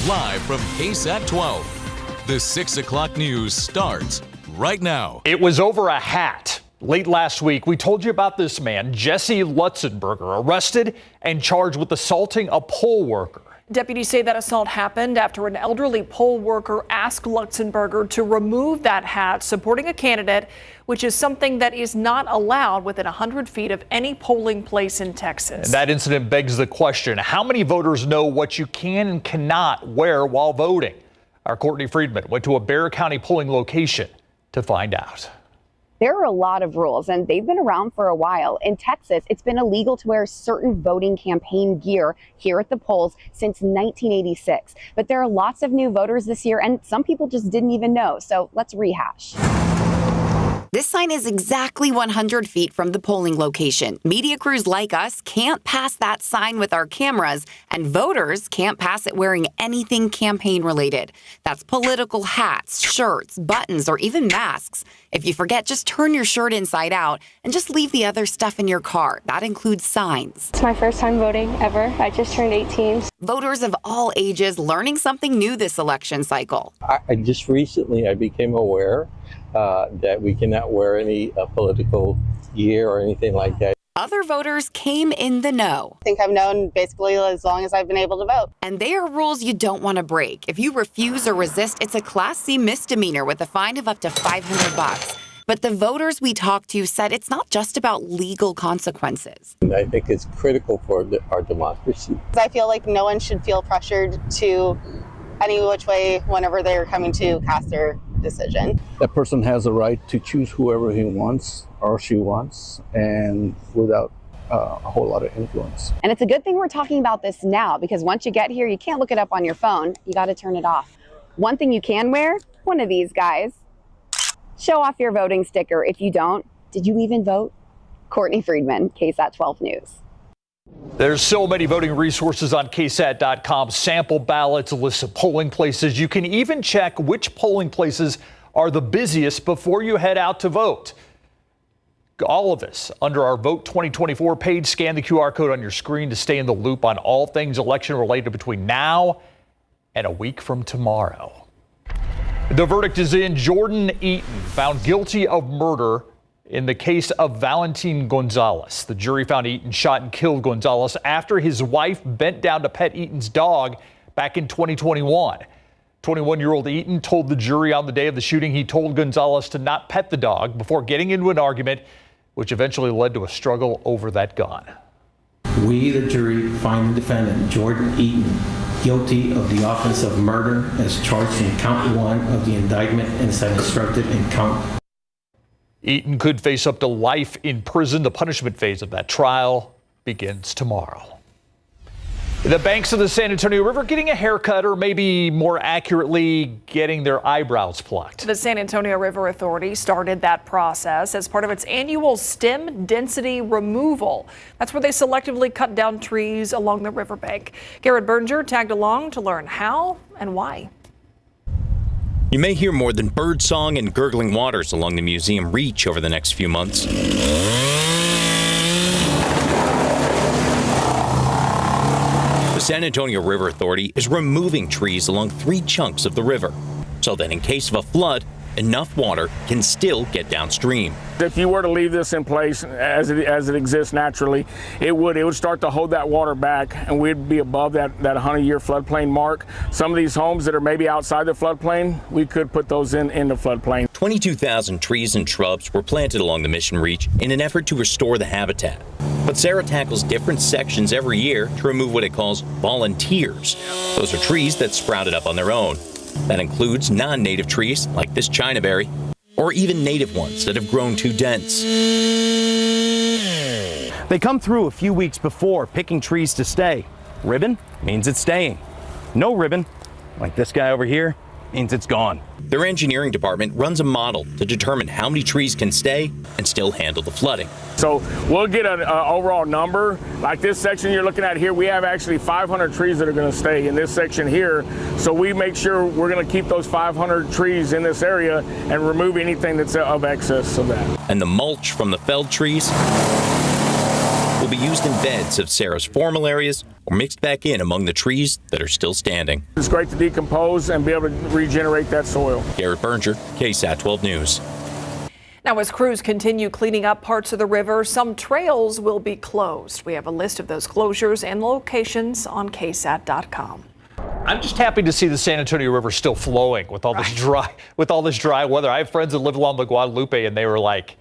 Live from KSAT 12. The 6 o'clock news starts right now. It was over a hat. Late last week, we told you about this man, Jesse Lutzenberger, arrested and charged with assaulting a poll worker. Deputies say that assault happened after an elderly poll worker asked Lutzenberger to remove that hat supporting a candidate, which is something that is not allowed within 100 feet of any polling place in Texas. And that incident begs the question, how many voters know what you can and cannot wear while voting? Our Courtney Friedman went to a Bexar County polling location to find out. There are a lot of rules, and they've been around for a while. In Texas, it's been illegal to wear certain voting campaign gear here at the polls since 1986. But there are lots of new voters this year, and some people just didn't even know. So let's rehash. This sign is exactly 100 feet from the polling location. Media crews like us can't pass that sign with our cameras, and voters can't pass it wearing anything campaign related. That's political hats, shirts, buttons, or even masks. If you forget, just turn your shirt inside out and just leave the other stuff in your car. That includes signs. It's my first time voting ever. I just turned 18. Voters of all ages learning something new this election cycle. I just recently became aware that we cannot wear any political gear or anything like that. Other voters came in the know. I think I've known basically as long as I've been able to vote. And they are rules you don't want to break. If you refuse or resist, it's a Class C misdemeanor with a fine of up to $500. But the voters we talked to said it's not just about legal consequences. And I think it's critical for our democracy. I feel like no one should feel pressured to any which way whenever they're coming to cast their decision. That person has a right to choose whoever he wants or she wants, and without a whole lot of influence. And it's a good thing we're talking about this now, because once you get here, you can't look it up on your phone. You got to turn it off. One thing you can wear, one of these guys. Show off your voting sticker. If you don't, did you even vote? Courtney Friedman, KSAT 12 News. There's so many voting resources on KSAT.com, sample ballots, lists of polling places. You can even check which polling places are the busiest before you head out to vote. All of this under our Vote 2024 page. Scan the QR code on your screen to stay in the loop on all things election related between now and a week from tomorrow. The verdict is in. Jordan Eaton found guilty of murder in the case of Valentin Gonzalez. The jury found Eaton shot and killed Gonzalez after his wife bent down to pet Eaton's dog back in 2021. 21-year-old Eaton told the jury on the day of the shooting he told Gonzalez to not pet the dog before getting into an argument, which eventually led to a struggle over that gun. We, the jury, find the defendant, Jordan Eaton, guilty of the offense of murder as charged in count 1 of the indictment and as instructed in count. Eaton could face up to life in prison. The punishment phase of that trial begins tomorrow. The banks of the San Antonio River getting a haircut, or maybe more accurately, getting their eyebrows plucked. The San Antonio River Authority started that process as part of its annual stem density removal. That's where they selectively cut down trees along the riverbank. Garrett Berger tagged along to learn how and why. You may hear more than birdsong and gurgling waters along the museum reach over the next few months. The San Antonio River Authority is removing trees along 3 chunks of the river, so that in case of a flood, enough water can still get downstream. If you were to leave this in place as it exists naturally, it would start to hold that water back, and we'd be above that 100-year floodplain mark. Some of these homes that are maybe outside the floodplain, we could put those in the floodplain. 22,000 trees and shrubs were planted along the Mission Reach in an effort to restore the habitat. But Sarah tackles different sections every year to remove what it calls volunteers. Those are trees that sprouted up on their own. That includes non-native trees like this chinaberry, or even native ones that have grown too dense. They come through a few weeks before, picking trees to stay. Ribbon means it's staying. No ribbon, like this guy over here, means it's gone. Their engineering department runs a model to determine how many trees can stay and still handle the flooding. So we'll get an overall number. Like this section you're looking at here, we have actually 500 trees that are going to stay in this section here. So we make sure we're going to keep those 500 trees in this area and remove anything that's of excess of that. And the mulch from the felled trees will be used in beds of Sarah's formal areas or mixed back in among the trees that are still standing. It's great to decompose and be able to regenerate that soil. Garrett Berger, KSAT 12 News. Now, as crews continue cleaning up parts of the river, some trails will be closed. We have a list of those closures and locations on KSAT.com. I'm just happy to see the San Antonio River still flowing with all this dry weather. I have friends that live along the Guadalupe, and they were like,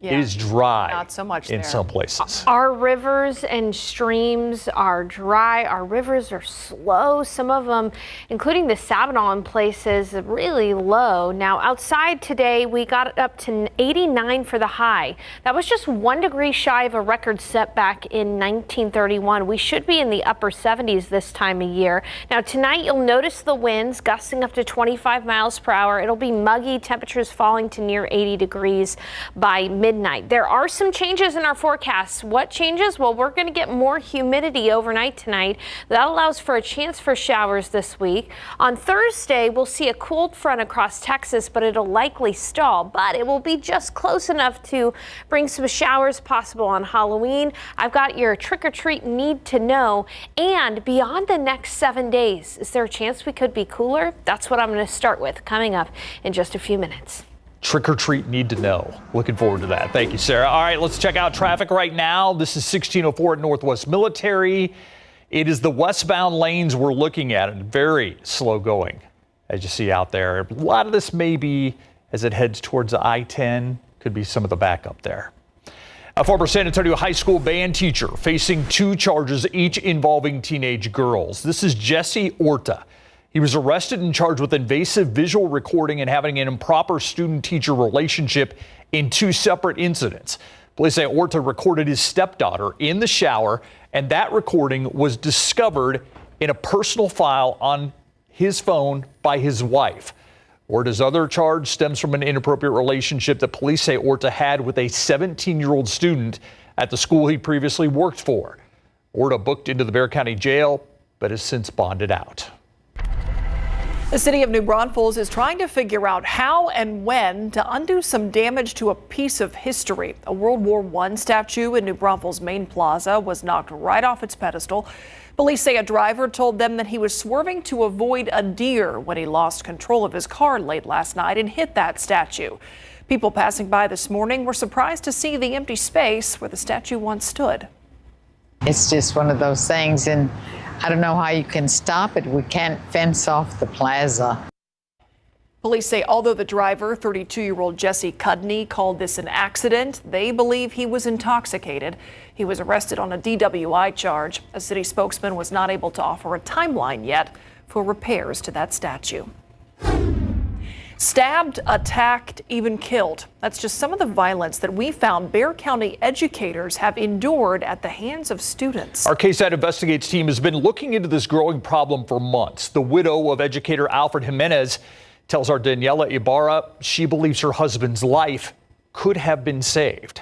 it is dry. Not so much in there. some places. Our rivers and streams are dry. Our rivers are slow. Some of them, including the Sabinal in places, really low. Now, outside today, we got up to 89 for the high. That was just 1 degree shy of a record set back in 1931. We should be in the upper 70s this time of year. Now, tonight, you'll notice the winds gusting up to 25 miles per hour. It'll be muggy, temperatures falling to near 80 degrees by midnight. There are some changes in our forecasts. What changes? Well, we're going to get more humidity overnight tonight. That allows for a chance for showers this week. On Thursday, we'll see a cold front across Texas, but it'll likely stall. But it will be just close enough to bring some showers possible on Halloween. I've got your trick-or-treat need to know. And beyond the next 7 days, is there a chance we could be cooler? That's what I'm going to start with coming up in just a few minutes. Trick or treat need to know. Looking forward to that. Thank you, Sarah. All right, let's check out traffic right now. This is 1604 at Northwest Military. It is the westbound lanes we're looking at, and very slow going, as you see out there. A lot of this may be as it heads towards the I-10. Could be some of the backup there. A former San Antonio high school band teacher facing 2 charges, each involving teenage girls. This is Jesse Orta. He was arrested and charged with invasive visual recording and having an improper student-teacher relationship in 2 separate incidents. Police say Orta recorded his stepdaughter in the shower, and that recording was discovered in a personal file on his phone by his wife. Orta's other charge stems from an inappropriate relationship that police say Orta had with a 17-year-old student at the school he previously worked for. Orta booked into the Bexar County Jail, but has since bonded out. The city of New Braunfels is trying to figure out how and when to undo some damage to a piece of history. A World War I statue in New Braunfels' main plaza was knocked right off its pedestal. Police say a driver told them that he was swerving to avoid a deer when he lost control of his car late last night and hit that statue. People passing by this morning were surprised to see the empty space where the statue once stood. It's just one of those things, and I don't know how you can stop it. We can't fence off the plaza. Police say although the driver, 32-year-old Jesse Cudney, called this an accident, they believe he was intoxicated. He was arrested on a DWI charge. A city spokesman was not able to offer a timeline yet for repairs to that statue. Stabbed, attacked, even killed. That's just some of the violence that we found Bexar County educators have endured at the hands of students. Our KSAT Investigates team has been looking into this growing problem for months. The widow of educator Alfred Jimenez tells our Daniela Ibarra she believes her husband's life could have been saved.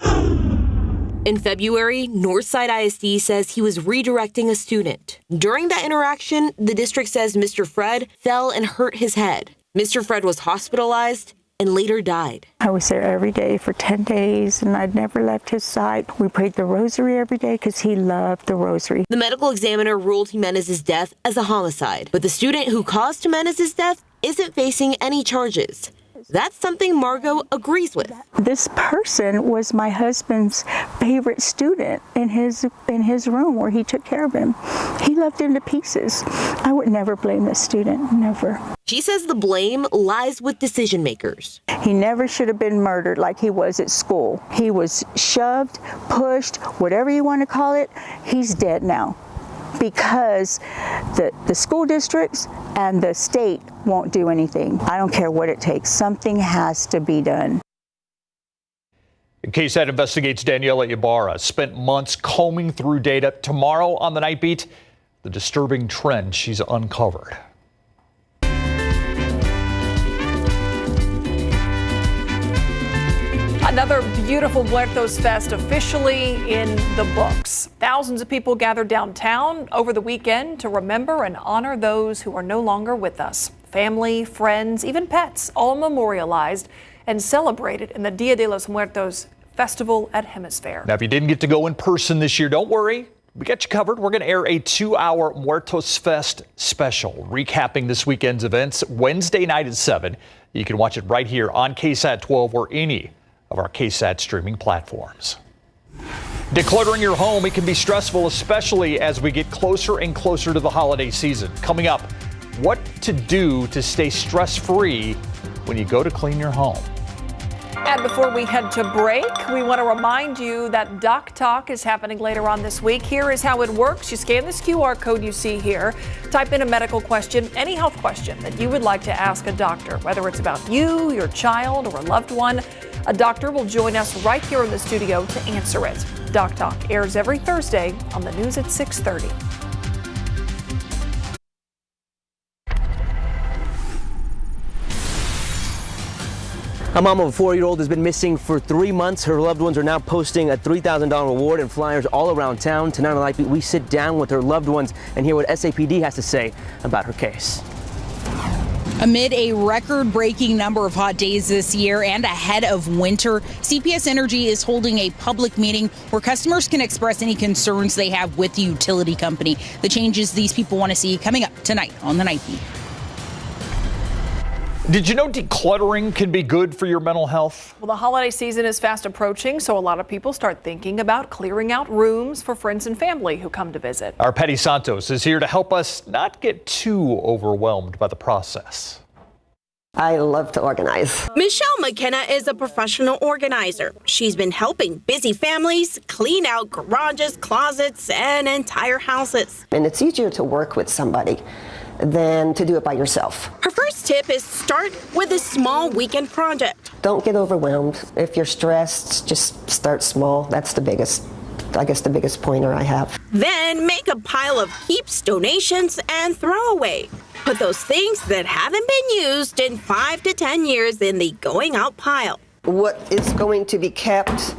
In February, Northside ISD says he was redirecting a student. During that interaction, the district says Mr. Fred fell and hurt his head. Mr. Fred was hospitalized and later died. I was there every day for 10 days and I'd never left his side. We prayed the rosary every day because he loved the rosary. The medical examiner ruled Jimenez's death as a homicide, but the student who caused Jimenez's death isn't facing any charges. That's something Margot agrees with. This person was my husband's favorite student in his room where he took care of him. He loved him to pieces. I would never blame this student, never. She says the blame lies with decision makers. He never should have been murdered like he was at school. He was shoved, pushed, whatever you want to call it. He's dead now because the school districts and the state won't do anything. I don't care what it takes. Something has to be done. KSAT Investigates Daniela Ibarra spent months combing through data. Tomorrow on the Night Beat, the disturbing trend she's uncovered. Another beautiful Muertos Fest officially in the books. Thousands of people gathered downtown over the weekend to remember and honor those who are no longer with us. Family, friends, even pets, all memorialized and celebrated in the Dia de los Muertos Festival at Hemisphere. Now, if you didn't get to go in person this year, don't worry. We got you covered. We're going to air a 2-hour Muertos Fest special, recapping this weekend's events Wednesday night at 7. You can watch it right here on KSAT 12 or any of our KSAT streaming platforms. Decluttering your home, it can be stressful, especially as we get closer and closer to the holiday season. Coming up, what to do to stay stress-free when you go to clean your home. And before we head to break, we want to remind you that Doc Talk is happening later on this week. Here is how it works. You scan this QR code you see here, type in a medical question, any health question that you would like to ask a doctor, whether it's about you, your child, or a loved one. A doctor will join us right here in the studio to answer it. Doc Talk airs every Thursday on the news at 6:30. A mom of a 4-year-old has been missing for 3 months. Her loved ones are now posting a $3,000 reward and flyers all around town. Tonight, we sit down with her loved ones and hear what SAPD has to say about her case. Amid a record-breaking number of hot days this year and ahead of winter, CPS Energy is holding a public meeting where customers can express any concerns they have with the utility company. The changes these people want to see coming up tonight on the Night Beat. Did you know decluttering can be good for your mental health? Well, the holiday season is fast approaching, so a lot of people start thinking about clearing out rooms for friends and family who come to visit. Our Patty Santos is here to help us not get too overwhelmed by the process. I love to organize. Michelle McKenna is a professional organizer. She's been helping busy families clean out garages, closets, and entire houses. And it's easier to work with somebody than to do it by yourself. Her first tip is start with a small weekend project. Don't get overwhelmed. If you're stressed, just start small. That's the biggest pointer I have. Then make a pile of heaps, donations, and throwaway. Put those things that haven't been used in 5 to 10 years in the going out pile. What is going to be kept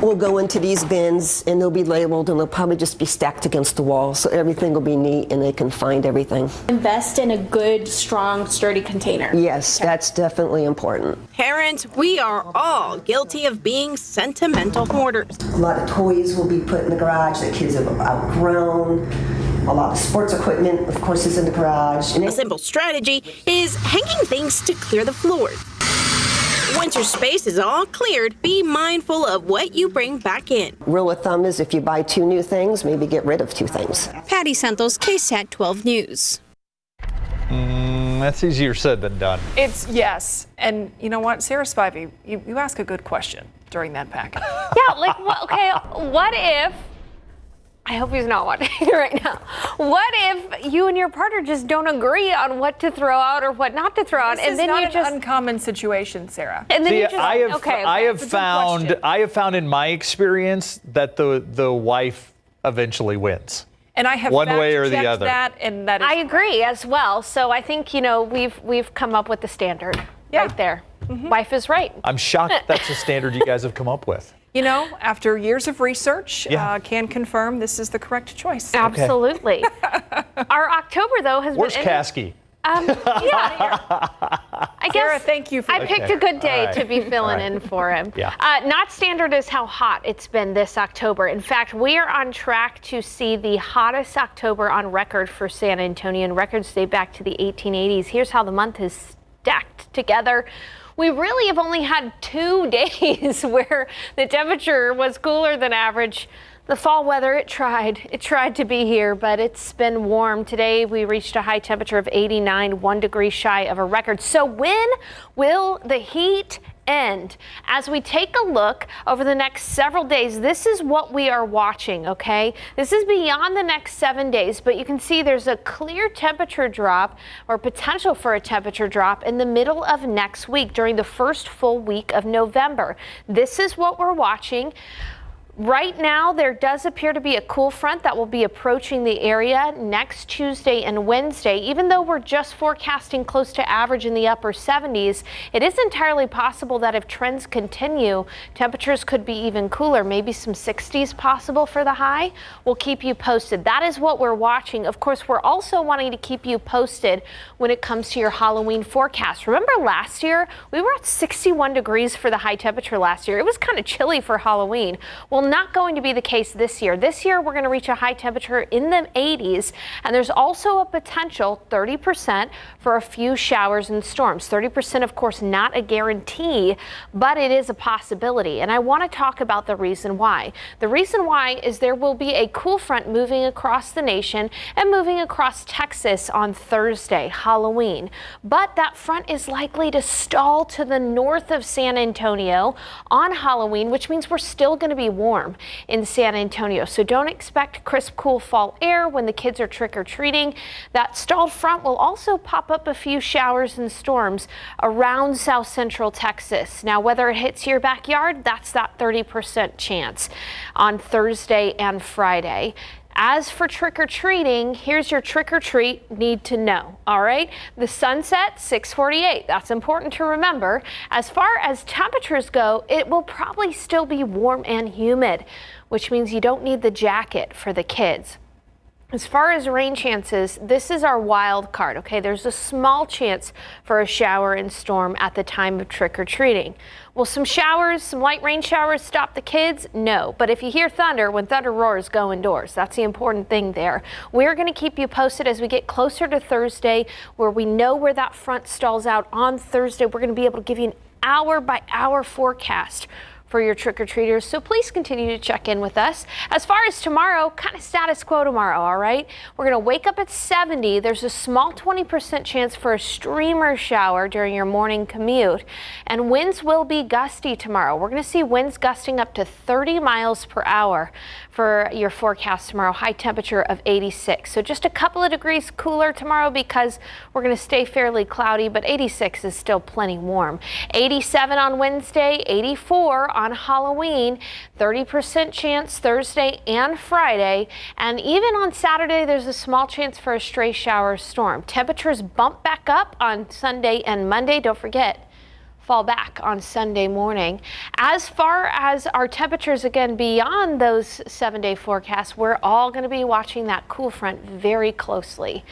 will go into these bins, and they'll be labeled, and they'll probably just be stacked against the wall, so everything will be neat and they can find everything. Invest in a good, strong, sturdy container. Yes, that's definitely important. Parents, we are all guilty of being sentimental hoarders. A lot of toys will be put in the garage that kids have outgrown. A lot of sports equipment, of course, is in the garage. And a simple strategy is hanging things to clear the floors. Once your space is all cleared, be mindful of what you bring back in. Rule of thumb is if you buy 2 new things, maybe get rid of 2 things. Patty Santos, KSAT 12 News. That's easier said than done. Yes. And you know what, Sarah Spivey, you ask a good question during that packet. Yeah, like, what if, I hope he's not watching right now. What if you and your partner just don't agree on what to throw out or what not to throw out, and then you just... This is not an uncommon situation, Sarah. And then See, you just... I have found in my experience that the wife eventually wins. And I have one way or the other. That, and that is I agree as well. So I think, we've come up with the standard right there. Mm-hmm. Wife is right. I'm shocked that's the standard you guys have come up with. After years of research, can confirm this is the correct choice. Absolutely. Our October, though, has Where's been... Caskey? I guess, Sarah, thank you for I picked a good day to be filling in for him. Yeah. Not standard is how hot it's been this October. In fact, we are on track to see the hottest October on record for San Antonio, and records date back to the 1880s. Here's how the month is stacked together. We really have only had 2 days where the temperature was cooler than average. The fall weather, it tried to be here, but it's been warm. Today, we reached a high temperature of 89, 1 degree shy of a record. So when will the heat end? As we take a look over the next several days, this is what we are watching, okay? This is beyond the next 7 days, but you can see there's a clear temperature drop or potential for a temperature drop in the middle of next week during the first full week of November. This is what we're watching. Right now, there does appear to be a cool front that will be approaching the area next Tuesday and Wednesday. Even though we're just forecasting close to average in the upper 70s, it is entirely possible that if trends continue, temperatures could be even cooler, maybe some 60s possible for the high. We'll keep you posted. That is what we're watching. Of course, we're also wanting to keep you posted when it comes to your Halloween forecast. Remember last year, we were at 61 degrees for the high temperature last year. It was kind of chilly for Halloween. Well, not going to be the case this year. This year, we're going to reach a high temperature in the 80s, and there's also a potential 30% for a few showers and storms. 30%, of course, not a guarantee, but it is a possibility. And I want to talk about the reason why. The reason why is there will be a cool front moving across the nation and moving across Texas on Thursday, Halloween. But that front is likely to stall to the north of San Antonio on Halloween, which means we're still going to be warm in San Antonio. So don't expect crisp, cool fall air when the kids are trick-or-treating. That stalled front will also pop up a few showers and storms around south central Texas. Now, whether it hits your backyard, that's that 30% chance on Thursday and Friday. As for trick-or-treating, here's your trick-or-treat need to know, all right? The sunset, 6:48. That's important to remember. As far as temperatures go, it will probably still be warm and humid, which means you don't need the jacket for the kids. As far as rain chances, this is our wild card, okay? There's a small chance for a shower and storm at the time of trick-or-treating. Will some showers, some light rain showers stop the kids? No, but if you hear thunder, when thunder roars, go indoors. That's the important thing there. We're going to keep you posted as we get closer to Thursday, where we know where that front stalls out on Thursday. We're going to be able to give you an hour-by-hour forecast for your trick-or-treaters, so please continue to check in with us. As far as tomorrow, kind of status quo tomorrow, all right? We're going to wake up at 70. There's a small 20% chance for a streamer shower during your morning commute, and winds will be gusty tomorrow. We're going to see winds gusting up to 30 miles per hour for your forecast tomorrow, high temperature of 86. So just a couple of degrees cooler tomorrow because we're going to stay fairly cloudy, but 86 is still plenty warm. 87 on Wednesday, 84 on Halloween, 30% chance Thursday and Friday, and even on Saturday there's a small chance for a stray shower storm. Temperatures bump back up on Sunday and Monday. Don't forget, fall back on Sunday morning. As far as our temperatures, again, beyond those 7-day forecasts, we're all going to be watching that cool front very closely.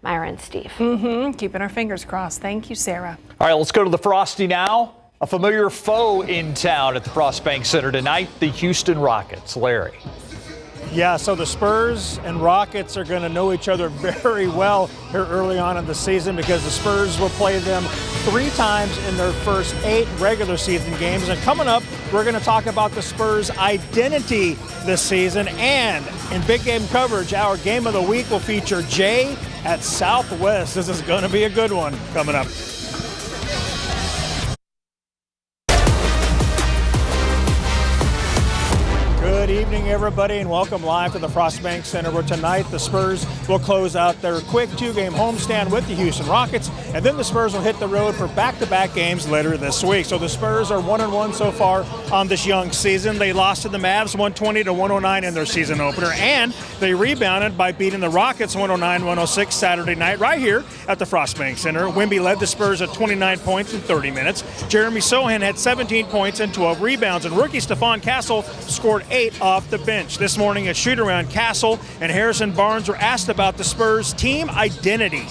Myra and Steve. Keeping our fingers crossed. Thank you, Sarah. All right, let's go to the Frosty now. A familiar foe in town at the Frost Bank Center tonight, the Houston Rockets. Larry. Yeah, so the Spurs and Rockets are going to know each other very well here early on in the season because the Spurs will play them 3 times in their first 8 regular season games. And coming up, we're going to talk about the Spurs' identity this season. And in big game coverage, our game of the week will feature Jay at Southwest. This is going to be a good one coming up. Good evening, everybody, and welcome live to the Frost Bank Center, where tonight the Spurs will close out their quick 2-game homestand with the Houston Rockets, and then the Spurs will hit the road for back-to-back games later this week. So the Spurs are 1-1 so far on this young season. They lost to the Mavs 120-109 in their season opener, and they rebounded by beating the Rockets 109-106 Saturday night right here at the Frost Bank Center. Wemby led the Spurs at 29 points in 30 minutes. Jeremy Sohan had 17 points and 12 rebounds, and rookie Stephon Castle scored 8 off the bench. This morning, at shoot-around, Castle and Harrison Barnes were asked about the Spurs' team identity.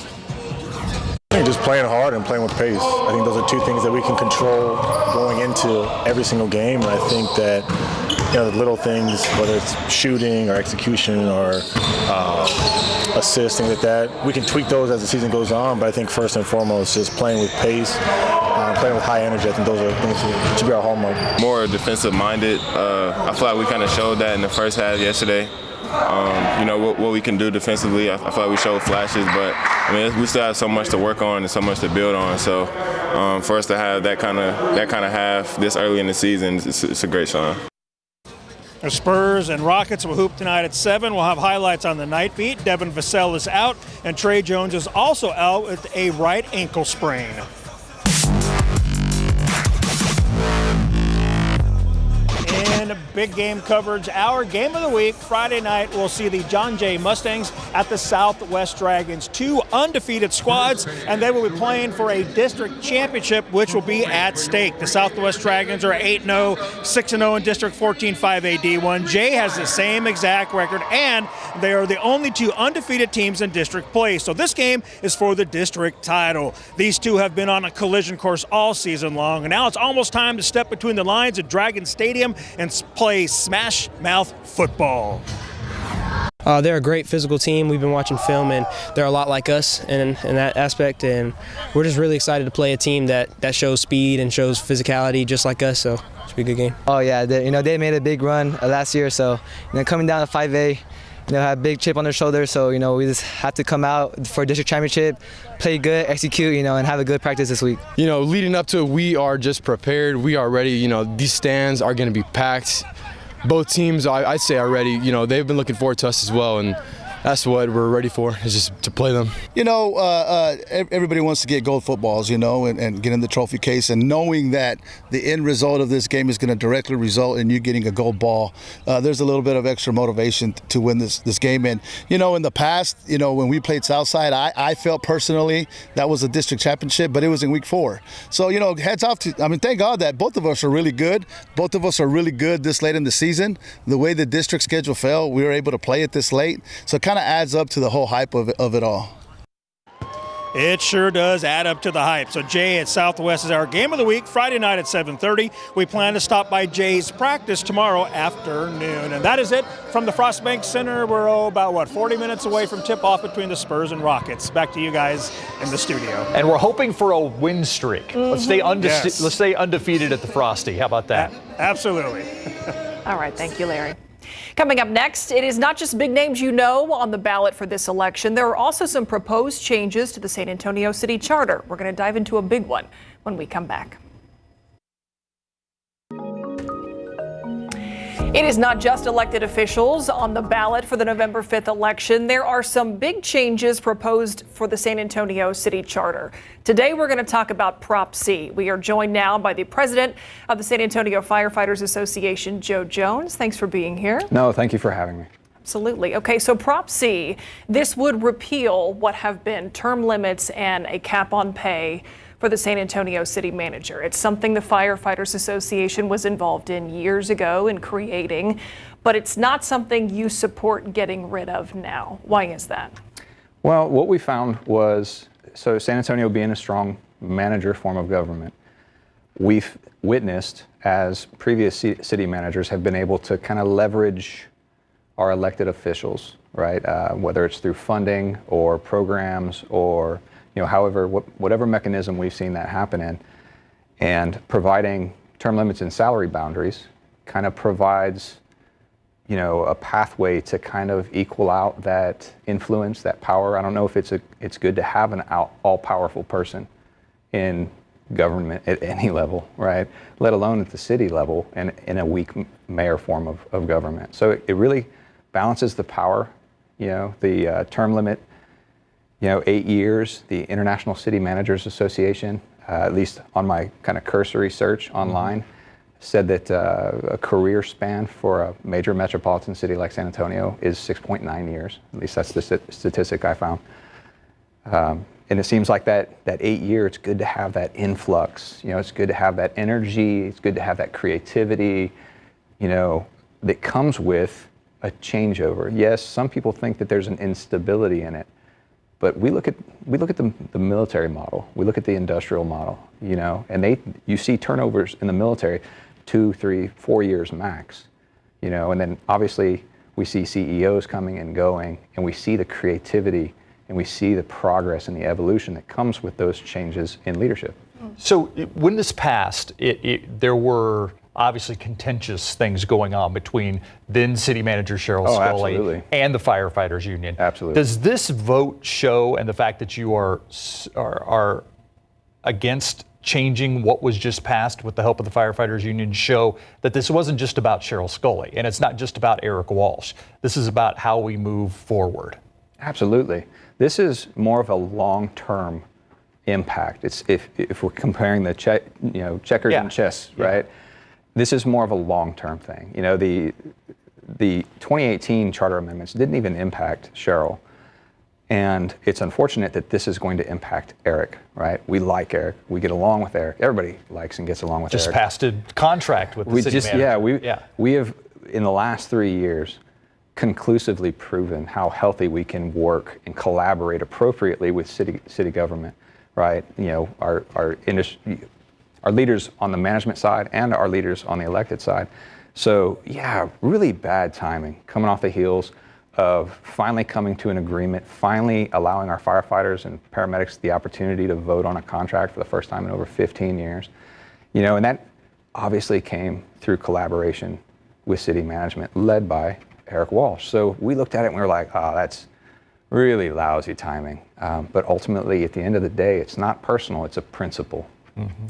I think just playing hard and playing with pace. I think those are 2 things that we can control going into every single game. And I think that, the little things, whether it's shooting or execution or assists, things like that, we can tweak those as the season goes on. But I think first and foremost, just playing with pace, playing with high energy. I think those are things that should be our hallmark. More defensive-minded. I feel like we kind of showed that in the first half yesterday. What we can do defensively. I feel like we showed flashes, but we still have so much to work on and so much to build on. So for us to have that kind of half this early in the season, it's a great sign. The Spurs and Rockets will hoop tonight at 7. We'll have highlights on the night beat. Devin Vassell is out, and Trey Jones is also out with a right ankle sprain. In big game coverage. Our game of the week, Friday night, we'll see the John Jay Mustangs at the Southwest Dragons. 2 undefeated squads, and they will be playing for a district championship, which will be at stake. The Southwest Dragons are 8-0, 6-0 in District 14 5A D1. Jay has the same exact record, and they are the only 2 undefeated teams in district play. So this game is for the district title. These 2 have been on a collision course all season long, and now it's almost time to step between the lines at Dragon Stadium and play smash mouth football. They're a great physical team. We've been watching film, and they're a lot like us in that aspect, and we're just really excited to play a team that shows speed and shows physicality just like us, so it should be a good game. Oh yeah, they made a big run last year, so coming down to 5A, had a big chip on their shoulders, so we just have to come out for a district championship, play good, execute, and have a good practice this week. Leading up to it, we are just prepared. We are ready. These stands are going to be packed. Both teams, I'd say, are ready. They've been looking forward to us as well, and that's what we're ready for, is just to play them. Everybody wants to get gold footballs, and get in the trophy case, and knowing that the end result of this game is going to directly result in you getting a gold ball, there's a little bit of extra motivation to win this game. And, in the past, when we played Southside, I felt personally that was a district championship, but it was in week 4. So, heads off to, thank God that both of us are really good. Both of us are really good this late in the season. The way the district schedule fell, we were able to play it this late. So it kind of adds up to the whole hype of it all. It sure does add up to the hype. So Jay at Southwest is our game of the week, Friday night at 7:30. We plan to stop by Jay's practice tomorrow afternoon. And that is it from the Frostbank Center. We're about 40 minutes away from tip-off between the Spurs and Rockets. Back to you guys in the studio. And we're hoping for a win streak. Let's stay let's stay undefeated at the Frosty. How about that? Absolutely. All right, thank you, Larry. Coming up next, it is not just big names on the ballot for this election. There are also some proposed changes to the San Antonio City Charter. We're going to dive into a big one when we come back. It is not just elected officials on the ballot for the November 5th election. There are some big changes proposed for the San Antonio City Charter. Today, we're going to talk about Prop C. We are joined now by the president of the San Antonio Firefighters Association, Joe Jones. Thanks for being here. No, thank you for having me. Absolutely. Okay, so Prop C, this would repeal what have been term limits and a cap on pay for the San Antonio City Manager. It's something the Firefighters Association was involved in years ago in creating, but it's not something you support getting rid of now. Why is that? Well, what we found was, so San Antonio being a strong manager form of government, we've witnessed as previous city managers have been able to kind of leverage our elected officials, right? Whether it's through funding or programs or however, whatever mechanism we've seen that happen in, and providing term limits and salary boundaries kind of provides, a pathway to kind of equal out that influence, that power. I don't know if it's good to have an all-powerful person in government at any level, right? Let alone at the city level and in a weak mayor form of government. So it really balances the power, the term limit, 8 years. The International City Managers Association, at least on my kind of cursory search online, said that a career span for a major metropolitan city like San Antonio is 6.9 years. At least that's the statistic I found. And it seems like that 8 year, it's good to have that influx. It's good to have that energy. It's good to have that creativity, that comes with a changeover. Yes, some people think that there's an instability in it. But we look at the military model. We look at the industrial model, and you see turnovers in the military 2, 3, 4 years max, and then obviously we see CEOs coming and going, and we see the creativity and we see the progress and the evolution that comes with those changes in leadership. So when this passed, there were obviously contentious things going on between then City Manager Cheryl Scully absolutely. And the Firefighters Union. Absolutely. Does this vote show, and the fact that you are against changing what was just passed with the help of the Firefighters Union, show that this wasn't just about Cheryl Scully, and it's not just about Eric Walsh. This is about how we move forward. Absolutely. This is more of a long-term impact. It's if we're comparing the checkers and chess, right? this is more of a long-term thing. You know, the 2018 charter amendments didn't even impact Cheryl. And it's unfortunate that this is going to impact Eric, right? We like Eric. We get along with Eric. Everybody likes and gets along with Eric. Just passed a contract with the city manager. We have, in the last 3 years, conclusively proven how healthy we can work and collaborate appropriately with city government, right? You know, our leaders on the management side and our leaders on the elected side. So yeah, really bad timing coming off the heels of finally coming to an agreement, finally allowing our firefighters and paramedics the opportunity to vote on a contract for the first time in over 15 years. You know, and that obviously came through collaboration with city management led by Eric Walsh. So we looked at it and we were like, oh, that's really lousy timing. But ultimately, at the end of the day, it's not personal, it's a principle.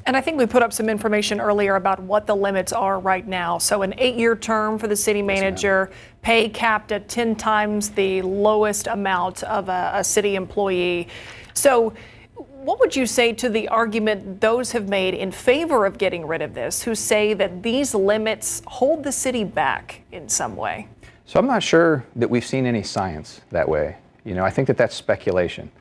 And I think we put up some information earlier about what the limits are right now. So an 8-year term for the city manager, pay capped at 10 times the lowest amount of a city employee. So what would you say to the argument those have made in favor of getting rid of this, who say that these limits hold the city back in some way? So I'm not sure that we've seen any science that way. You know, I think that that's speculation.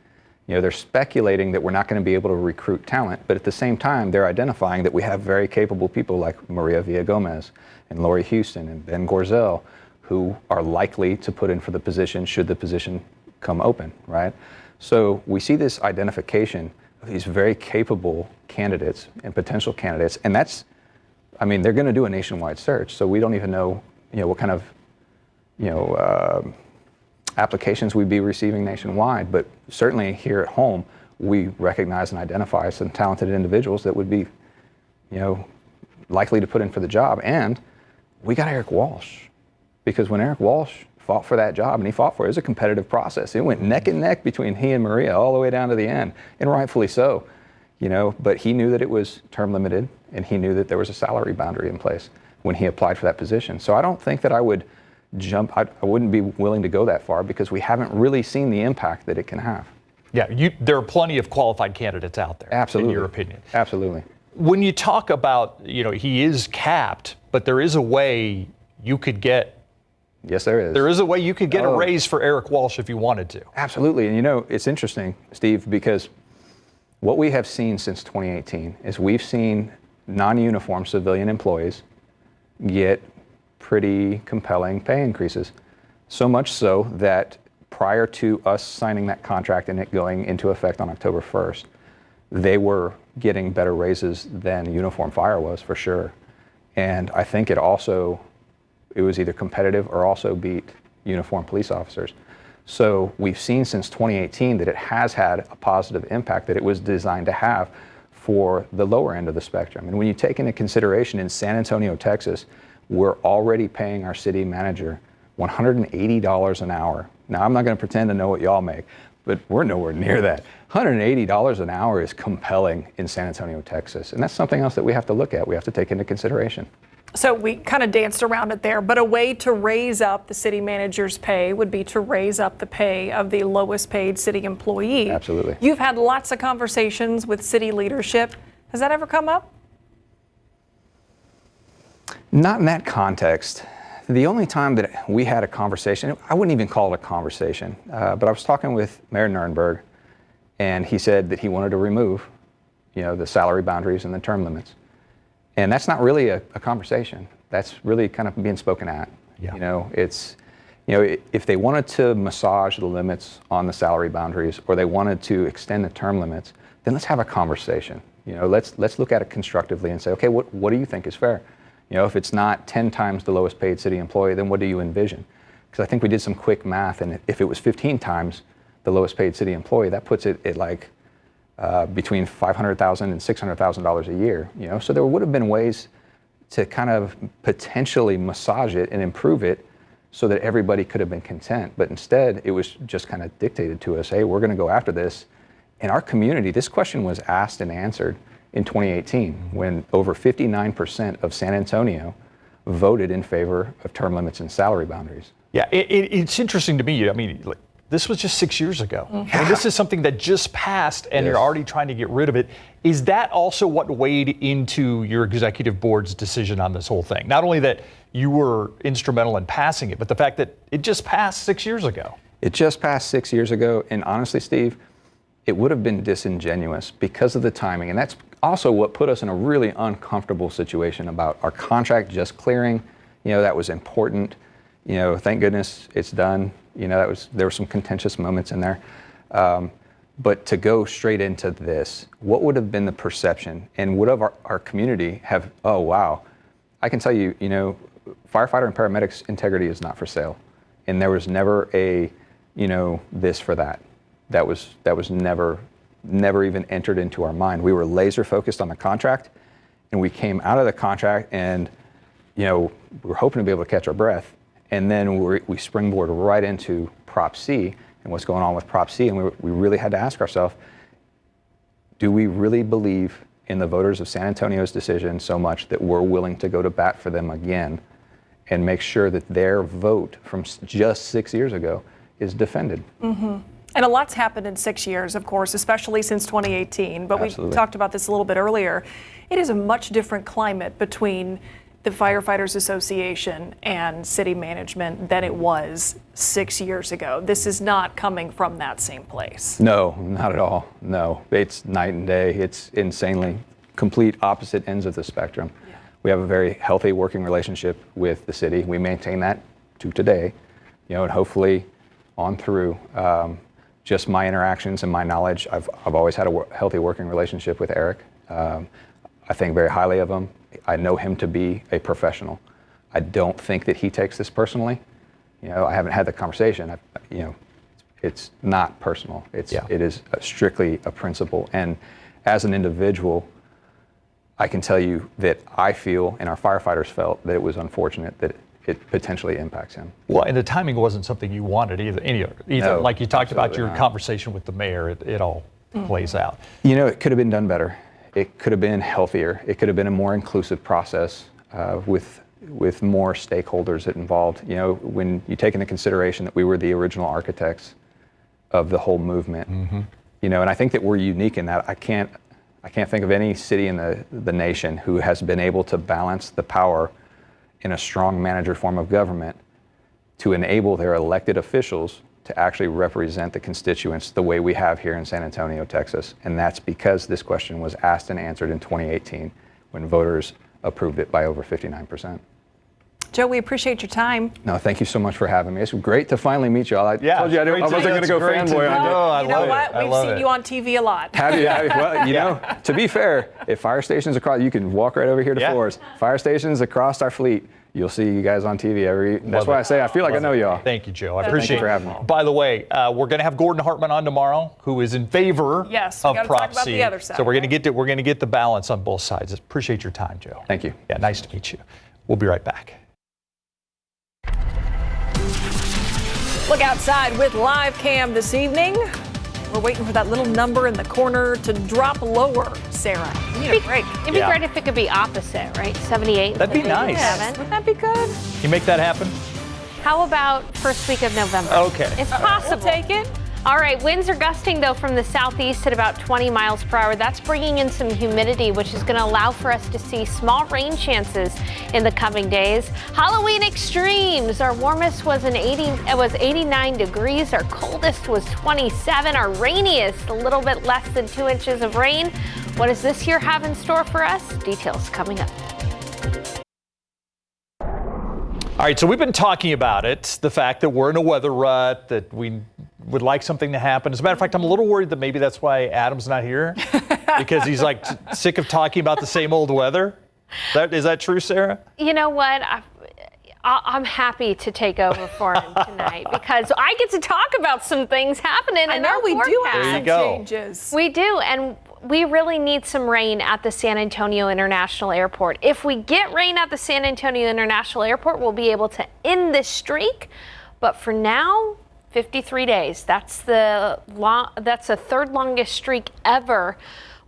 You know, they're speculating that we're not going to be able to recruit talent, but at the same time, they're identifying that we have very capable people like Maria Villagomez and Lori Houston and Ben Gorzel, who are likely to put in for the position should the position come open, right? So we see this identification of these very capable candidates and potential candidates, and that's, I mean, they're going to do a nationwide search, so we don't even know, you know, what kind of, you know, applications we'd be receiving nationwide, but certainly here at home, we recognize and identify some talented individuals that would be, you know, likely to put in for the job. And we got Eric Walsh, because when Eric Walsh fought for that job, and he fought for it, it was a competitive process. It went neck and neck between he and Maria all the way down to the end, and rightfully so, you know, but he knew that it was term limited, and he knew that there was a salary boundary in place when he applied for that position. So I don't think that I would I wouldn't be willing to go that far, because we haven't really seen the impact that it can have. Yeah, there are plenty of qualified candidates out there. Absolutely. In your opinion. Absolutely. When you talk about, you know, he is capped, but there is a way you could get. Yes, there is. There is a way you could get a raise for Eric Walsh if you wanted to. Absolutely. And you know, it's interesting, Steve, because what we have seen since 2018 is we've seen non-uniform civilian employees get pretty compelling pay increases. So much so that prior to us signing that contract and it going into effect on October 1st, they were getting better raises than uniform fire was, for sure. And I think it was either competitive or also beat uniformed police officers. So we've seen since 2018 that it has had a positive impact that it was designed to have for the lower end of the spectrum. And when you take into consideration in San Antonio, Texas, we're already paying our city manager $180 an hour. Now, I'm not going to pretend to know what y'all make, but we're nowhere near that. $180 an hour is compelling in San Antonio, Texas. And that's something else that we have to look at. We have to take into consideration. So we kind of danced around it there, but a way to raise up the city manager's pay would be to raise up the pay of the lowest paid city employee. Absolutely. You've had lots of conversations with city leadership. Has that ever come up? Not in that context. The only time that we had a conversation, I wouldn't even call it a conversation, but I was talking with Mayor Nurnberg, and he said that he wanted to remove, you know, the salary boundaries and the term limits. And that's not really a conversation. That's really kind of being spoken at. Yeah. You know, it's, you know, if they wanted to massage the limits on the salary boundaries, or they wanted to extend the term limits, then let's have a conversation. You know, let's look at it constructively and say, okay, what do you think is fair? You know, if it's not 10 times the lowest paid city employee, then what do you envision? Because I think we did some quick math, and if it was 15 times the lowest paid city employee, that puts it at like between $500,000 and $600,000 a year. You know, so there would have been ways to kind of potentially massage it and improve it so that everybody could have been content. But instead, it was just kind of dictated to us, hey, we're going to go after this. In our community, this question was asked and answered in 2018, when over 59% of San Antonio voted in favor of term limits and salary boundaries. Yeah, it's interesting to me. I mean, this was just 6 years ago. I mean, this is something that just passed, and you're already trying to get rid of it. Is that also what weighed into your executive board's decision on this whole thing? Not only that you were instrumental in passing it, but the fact that it just passed 6 years ago. It just passed 6 years ago, and honestly, Steve, it would have been disingenuous because of the timing, and that's also what put us in a really uncomfortable situation about our contract just clearing. That was important. Thank goodness it's done. There were some contentious moments in there. But to go straight into this, what would have been the perception, and would have our community have, oh, wow. I can tell you, firefighter and paramedics integrity is not for sale. And there was never a, this for that. That was never even entered into our mind. We were laser focused on the contract, and we came out of the contract and, we were hoping to be able to catch our breath. And then we springboard right into Prop C and what's going on with Prop C. And we really had to ask ourselves, do we really believe in the voters of San Antonio's decision so much that we're willing to go to bat for them again and make sure that their vote from just 6 years ago is defended? Mm-hmm. And a lot's happened in 6 years, of course, especially since 2018. But Absolutely. We talked about this a little bit earlier. It is a much different climate between the Firefighters Association and city management than it was 6 years ago. This is not coming from that same place. No, not at all. No, it's night and day. It's insanely complete opposite ends of the spectrum. Yeah. We have a very healthy working relationship with the city. We maintain that to today, and hopefully on through. Just my interactions and my knowledge, I've always had a healthy working relationship with Eric. I think very highly of him. I know him to be a professional. I don't think that he takes this personally. I haven't had the conversation. It's not personal. It is strictly a principle. And as an individual, I can tell you that I feel, and our firefighters felt, that it was unfortunate that it potentially impacts him. Well, and the timing wasn't something you wanted either. No, like you talked about your not. conversation with the mayor, it all plays out. It could have been done better. It could have been healthier. It could have been a more inclusive process with more stakeholders involved. When you take into consideration that we were the original architects of the whole movement, and I think that we're unique in that. I can't think of any city in the nation who has been able to balance the power in a strong manager form of government to enable their elected officials to actually represent the constituents the way we have here in San Antonio, Texas. And that's because this question was asked and answered in 2018 when voters approved it by over 59%. Joe, we appreciate your time. No, thank you so much for having me. It's great to finally meet you all. I told you I wasn't going to go fanboy on you. No, you know what? We've seen you on TV a lot. Have you? Well, to be fair, if fire stations across, you can walk right over here to Forest. Fire stations across our fleet, you'll see you guys on TV that's why I say I feel like I know y'all. Thank you, Joe. I appreciate you for having me. By the way, we're going to have Gordon Hartman on tomorrow, who is in favor of Prop talk about C. the other side, so we're going to get the balance on both sides. Appreciate your time, Joe. Thank you. Yeah, nice to meet you. We'll be right back. Look outside with live cam this evening. We're waiting for that little number in the corner to drop lower, Sarah. You need a break. It'd be great if it could be opposite, right? 78. That'd be nice. Wouldn't that be good? You make that happen? How about first week of November? Okay. It's possible. We'll take it. All right, winds are gusting, though, from the southeast at about 20 miles per hour. That's bringing in some humidity, which is going to allow for us to see small rain chances in the coming days. Halloween extremes. Our warmest was 89 degrees. Our coldest was 27. Our rainiest, a little bit less than 2 inches of rain. What does this year have in store for us? Details coming up. All right, so we've been talking about it, the fact that we're in a weather rut, that we would like something to happen. As a matter of fact, I'm a little worried that maybe that's why Adam's not here, because he's like sick of talking about the same old weather. Is that true, Sarah? You know what? I'm happy to take over for him tonight because I get to talk about some things happening in our forecast. do have some changes. We do, and we really need some rain at the San Antonio International Airport. If we get rain at the San Antonio International Airport, we'll be able to end this streak. But for now, 53 days. That's the third longest streak ever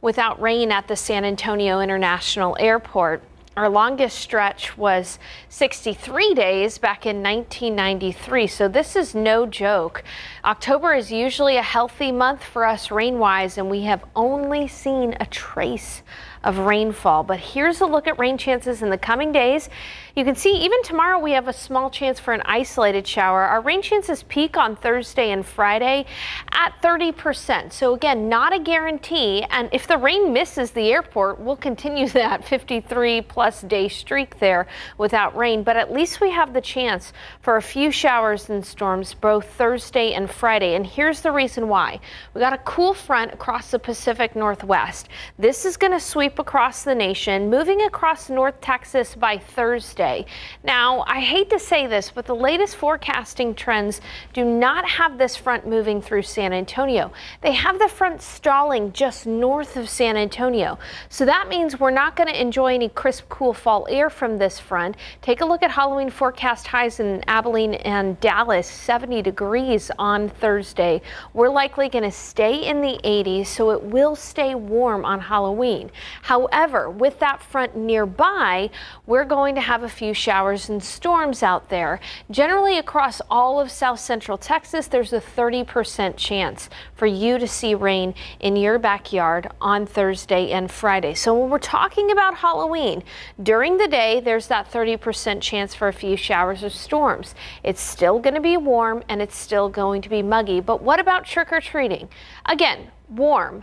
without rain at the San Antonio International Airport. Our longest stretch was 63 days back in 1993, so this is no joke. October is usually a healthy month for us rain-wise, and we have only seen a trace of rainfall. But here's a look at rain chances in the coming days. You can see even tomorrow we have a small chance for an isolated shower. Our rain chances peak on Thursday and Friday at 30%. So again, not a guarantee. And if the rain misses the airport, we'll continue that 53+ day streak there without rain. But at least we have the chance for a few showers and storms both Thursday and Friday. And here's the reason why. We got a cool front across the Pacific Northwest. This is going to sweep across the nation, moving across North Texas by Thursday. Now, I hate to say this, but the latest forecasting trends do not have this front moving through San Antonio. They have the front stalling just north of San Antonio. So that means we're not going to enjoy any crisp, cool fall air from this front. Take a look at Halloween forecast highs in Abilene and Dallas, 70 degrees on Thursday. We're likely going to stay in the 80s, so it will stay warm on Halloween. However, with that front nearby, we're going to have a few showers and storms out there. Generally across all of south central Texas, there's a 30% chance for you to see rain in your backyard on Thursday and Friday. So when we're talking about Halloween, during the day, there's that 30% chance for a few showers or storms. It's still going to be warm and it's still going to be muggy. But what about trick-or-treating? Again, warm.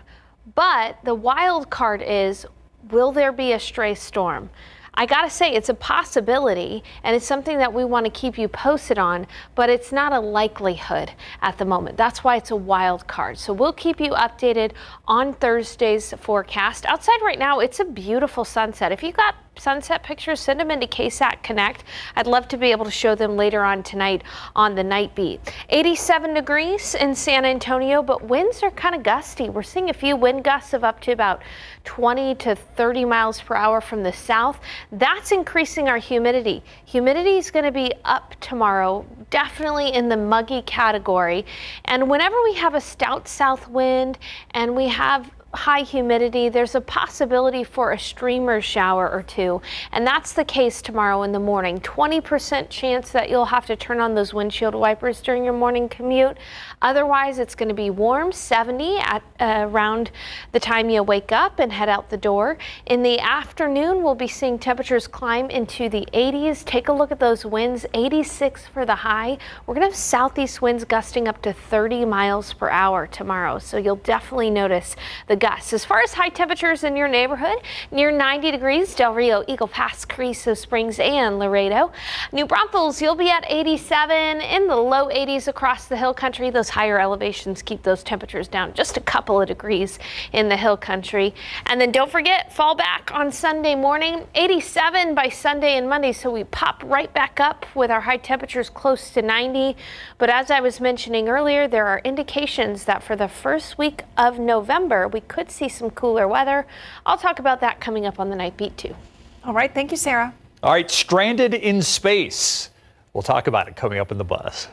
But the wild card is, will there be a stray storm? I gotta say, it's a possibility, and it's something that we want to keep you posted on, but it's not a likelihood at the moment. That's why it's a wild card. So we'll keep you updated on Thursday's forecast. Outside right now, it's a beautiful sunset. If you got sunset pictures, send them into KSAT Connect. I'd love to be able to show them later on tonight on the Night Beat. 87 degrees in San Antonio, but winds are kind of gusty. We're seeing a few wind gusts of up to about 20 to 30 miles per hour from the south. That's increasing our humidity. Humidity is going to be up tomorrow, definitely in the muggy category. And whenever we have a stout south wind and we have high humidity, there's a possibility for a streamer shower or two, and that's the case tomorrow in the morning. 20% chance that you'll have to turn on those windshield wipers during your morning commute. Otherwise, it's going to be warm, 70 at around the time you wake up and head out the door. In the afternoon, we'll be seeing temperatures climb into the 80s. Take a look at those winds, 86 for the high. We're going to have southeast winds gusting up to 30 miles per hour tomorrow, so you'll definitely notice the gusts. As far as high temperatures in your neighborhood, near 90 degrees, Del Rio, Eagle Pass, Carrizo Springs, and Laredo. New Braunfels, you'll be at 87, in the low 80s across the hill country. Those higher elevations keep those temperatures down just a couple of degrees in the hill country. And then don't forget, fall back on Sunday morning, 87 by Sunday and Monday, so we pop right back up with our high temperatures close to 90. But as I was mentioning earlier, there are indications that for the first week of November, we could see some cooler weather. I'll talk about that coming up on the Night Beat too. All right, thank you, Sarah. All right, stranded in space. We'll talk about it coming up in the Buzz.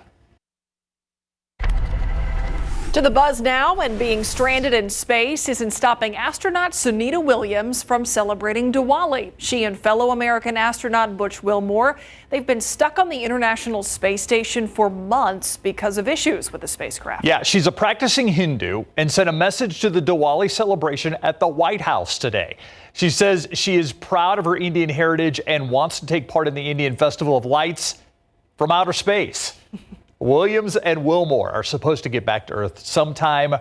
To the Buzz now, and being stranded in space isn't stopping astronaut Sunita Williams from celebrating Diwali. She and fellow American astronaut Butch Wilmore, they've been stuck on the International Space Station for months because of issues with the spacecraft. Yeah, she's a practicing Hindu and sent a message to the Diwali celebration at the White House today. She says she is proud of her Indian heritage and wants to take part in the Indian Festival of Lights from outer space. Williams and Wilmore are supposed to get back to Earth sometime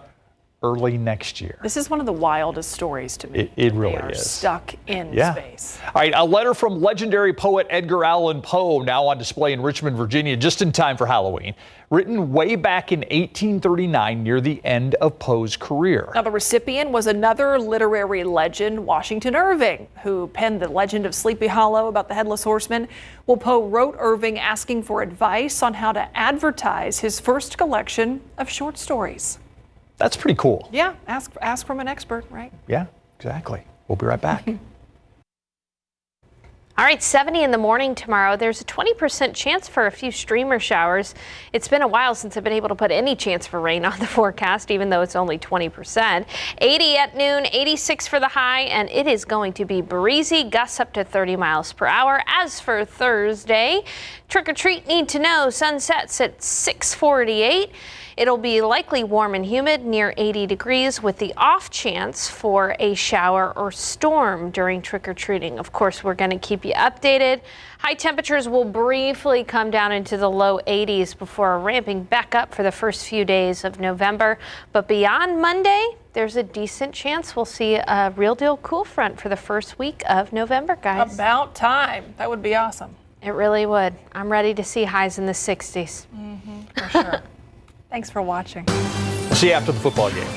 early next year. This is one of the wildest stories to me. It really they are is. Stuck in space. All right, a letter from legendary poet Edgar Allan Poe, now on display in Richmond, Virginia, just in time for Halloween. Written way back in 1839, near the end of Poe's career. Now, the recipient was another literary legend, Washington Irving, who penned the legend of Sleepy Hollow about the Headless Horseman. Well, Poe wrote Irving asking for advice on how to advertise his first collection of short stories. That's pretty cool. Yeah, ask from an expert, right? Yeah, exactly. We'll be right back. All right, 70 in the morning tomorrow. There's a 20% chance for a few streamer showers. It's been a while since I've been able to put any chance for rain on the forecast, even though it's only 20%. 80 at noon, 86 for the high, and it is going to be breezy, gusts up to 30 miles per hour. As for Thursday, trick or treat need to know, sun sets at 6:48. It'll be likely warm and humid, near 80 degrees, with the off chance for a shower or storm during trick-or-treating. Of course, we're going to keep you updated. High temperatures will briefly come down into the low 80s before ramping back up for the first few days of November. But beyond Monday, there's a decent chance we'll see a real deal cool front for the first week of November, guys. About time. That would be awesome. It really would. I'm ready to see highs in the 60s. For sure. Thanks for watching. See you after the football game.